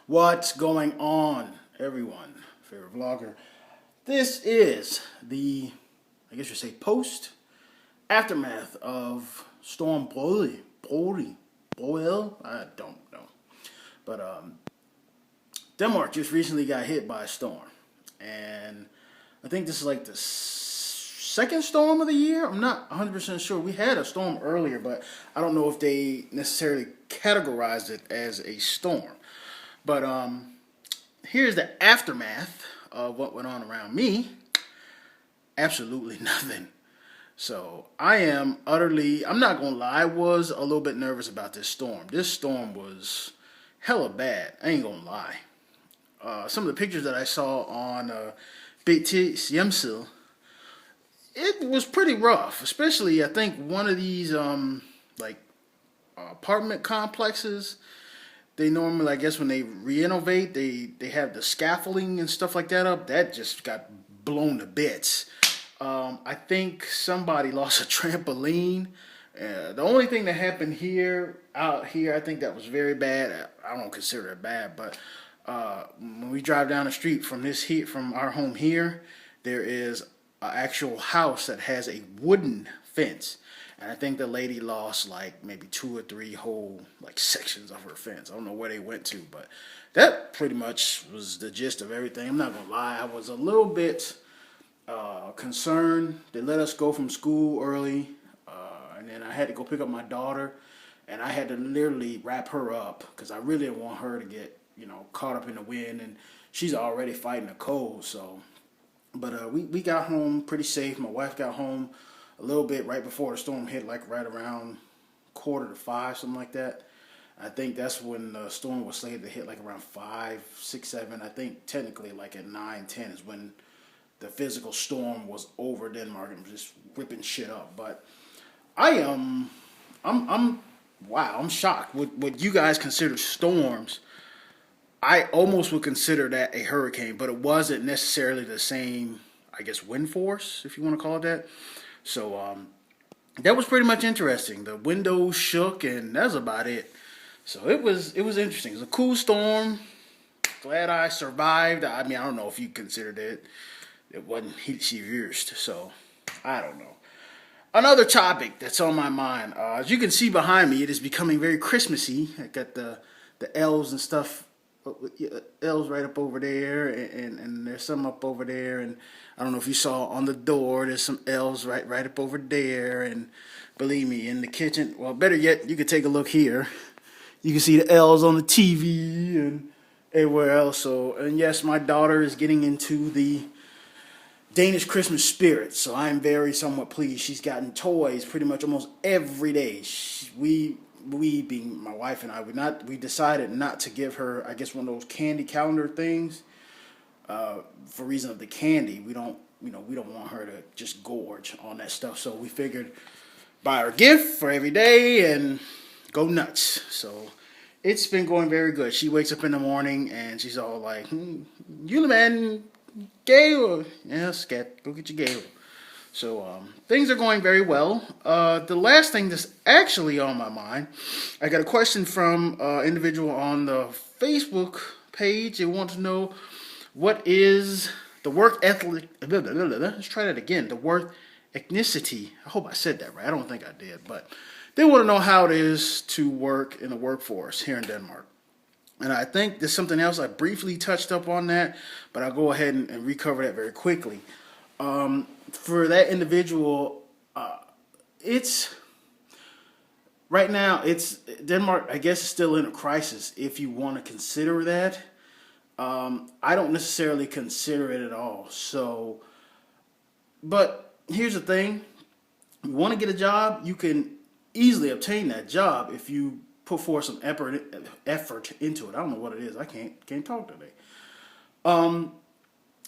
What's going on, everyone? Favorite vlogger. This is the, I guess you say, post aftermath of Storm Bodil. I don't know, but Denmark just recently got hit by a storm, and I think this is like the second storm of the year. I'm not 100% sure. We had a storm earlier, but I don't know if they necessarily categorized it as a storm. But here's the aftermath of what went on around me. Absolutely nothing. So I'm not going to lie, I was a little bit nervous about this storm. This storm was hella bad. I ain't going to lie. Some of the pictures that I saw on BT it was pretty rough. Especially, I think one of these apartment complexes, they normally, I guess, when they renovate, they have the scaffolding and stuff like that up. That just got blown to bits. I think somebody lost a trampoline. The only thing that happened out here, I think that was very bad. I don't consider it bad, but when we drive down the street from our home here, there is an actual house that has a wooden fence. And I think the lady lost like maybe 2 or 3 whole sections of her fence. I don't know where they went to, but that pretty much was the gist of everything. I'm not gonna lie, I was a little bit concerned. They let us go from school early, and then I had to go pick up my daughter, and I had to literally wrap her up because I really didn't want her to get caught up in the wind, and she's already fighting a cold. So, but we got home pretty safe. My wife got home a little bit right before the storm hit, like right around 4:45, something like that. I think that's when the storm was slated to hit, like around 5, 6, 7. I think technically like at 9, 10 is when the physical storm was over Denmark and just ripping shit up. But I'm wow, I'm shocked. What you guys consider storms, I almost would consider that a hurricane, but it wasn't necessarily the same, I guess, wind force, if you want to call it that. So that was pretty much interesting. The windows shook, and that's about it. So it was interesting. It was a cool storm. Glad I survived. I mean, I don't know if you considered it. It wasn't heat sevierst, so I don't know. Another topic that's on my mind. As you can see behind me, it is becoming very Christmassy. I got the elves and stuff. Elves right up over there, and there's some up over there, and I don't know if you saw on the door, there's some elves right up over there, and believe me, in the kitchen, well, better yet, you could take a look here. You can see the elves on the TV and everywhere else. So, and yes, my daughter is getting into the Danish Christmas spirit, so I'm very somewhat pleased. She's gotten toys pretty much almost every day. We being my wife and I, we decided not to give her, I guess, one of those candy calendar things, for reason of the candy. We don't want her to just gorge on that stuff. So we figured buy her a gift for every day and go nuts. So it's been going very good. She wakes up in the morning and she's all like, "You man, Gale, yeah, scat, go get your Gale." So things are going very well. The last thing that's actually on my mind, I got a question from an individual on the Facebook page. They want to know what is the work ethic. Let's try that again. The work ethnicity. I hope I said that right. I don't think I did, but they want to know how it is to work in the workforce here in Denmark. And I think there's something else I briefly touched up on that, but I'll go ahead and recover that very quickly. For that individual, it's right now. It's Denmark. I guess is still in a crisis. If you want to consider that, I don't necessarily consider it at all. So, but here's the thing: you want to get a job, you can easily obtain that job if you put forth some effort into it. I don't know what it is. I can't talk today.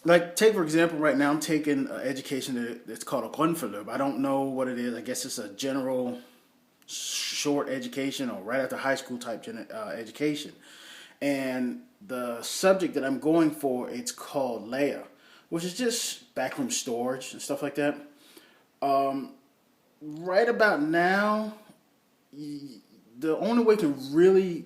Like, take for example, right now I'm taking education that's called a Grundforløb. I don't know what it is. I guess it's a general short education or right after high school type education. And the subject that I'm going for, it's called Leia, which is just backroom storage and stuff like that. Right about now, the only way to really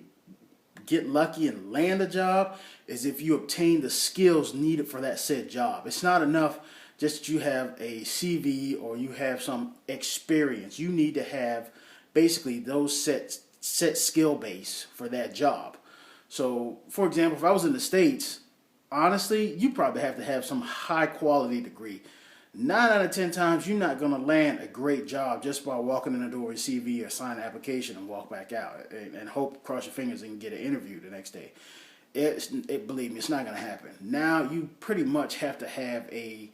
get lucky and land a job is if you obtain the skills needed for that said job. It's not enough just that you have a CV or you have some experience. You need to have basically those set skill base for that job. So, for example, if I was in the States, honestly, you probably have to have some high quality degree. 9 out of 10 times, you're not going to land a great job just by walking in the door with CV or sign an application and walk back out and hope, cross your fingers, and get an interview the next day. Believe me, it's not going to happen. Now, you pretty much have to have a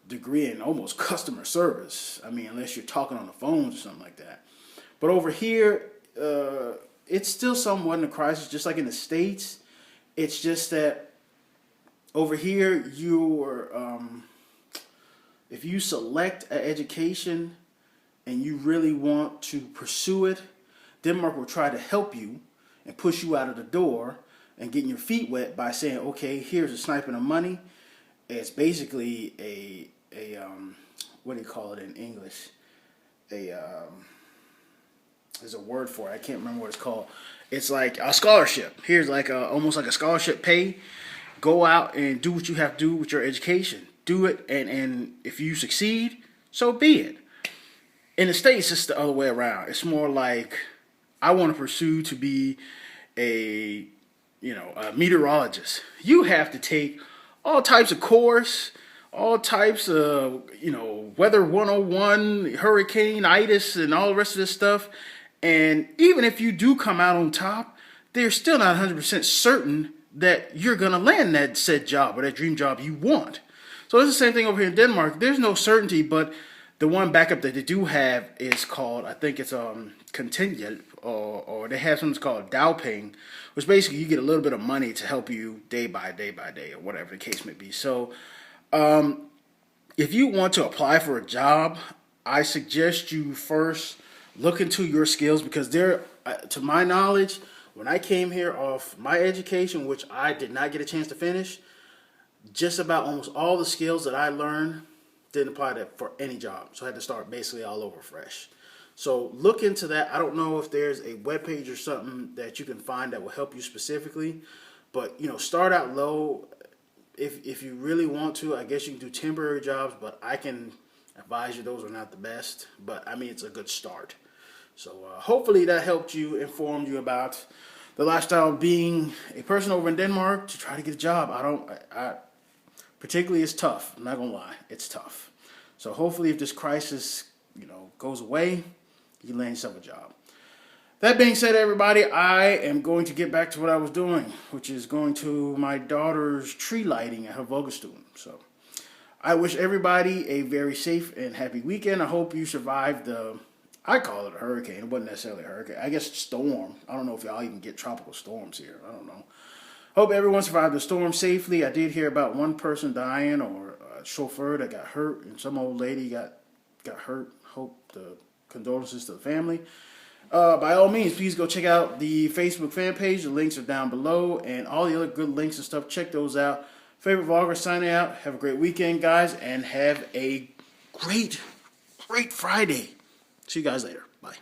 degree in almost customer service. I mean, unless you're talking on the phones or something like that. But over here, it's still somewhat in a crisis, just like in the States. It's just that over here, if you select an education and you really want to pursue it, Denmark will try to help you and push you out of the door and getting your feet wet by saying, okay, here's a sniping of money. It's basically a what do you call it in English? There's a word for it. I can't remember what it's called. It's like a scholarship. Here's like almost like a scholarship pay. Go out and do what you have to do with your education. Do it, and if you succeed, so be it. In the States, it's the other way around. It's more like, I want to pursue to be a meteorologist. You have to take all types of course, all types of, weather 101, hurricane-itis, and all the rest of this stuff. And even if you do come out on top, they're still not 100% certain that you're going to land that said job or that dream job you want. So it's the same thing over here in Denmark. There's no certainty, but the one backup that they do have is called, I think it's contingent, or they have something called dowping, which basically you get a little bit of money to help you day by day, or whatever the case may be. So if you want to apply for a job, I suggest you first look into your skills, because to my knowledge, when I came here off my education, which I did not get a chance to finish, just about almost all the skills that I learned didn't apply for any job. So I had to start basically all over fresh. So look into that. I don't know if there's a webpage or something that you can find that will help you specifically. But, start out low. If you really want to, I guess you can do temporary jobs, but I can advise you those are not the best. But, I mean, it's a good start. So hopefully that helped you, informed you about the lifestyle of being a person over in Denmark to try to get a job. Particularly, it's tough. I'm not going to lie. It's tough. So hopefully if this crisis, goes away, you can land yourself a job. That being said, everybody, I am going to get back to what I was doing, which is going to my daughter's tree lighting at her Vogestuen. So I wish everybody a very safe and happy weekend. I hope you survived I call it a hurricane. It wasn't necessarily a hurricane. I guess storm. I don't know if y'all even get tropical storms here. I don't know. Hope everyone survived the storm safely. I did hear about one person dying, or a chauffeur that got hurt, and some old lady got hurt. Hope the condolences to the family. By all means, please go check out the Facebook fan page. The links are down below, and all the other good links and stuff. Check those out. Favorite Vlogger signing out. Have a great weekend, guys, and have a great Friday. See you guys later. Bye.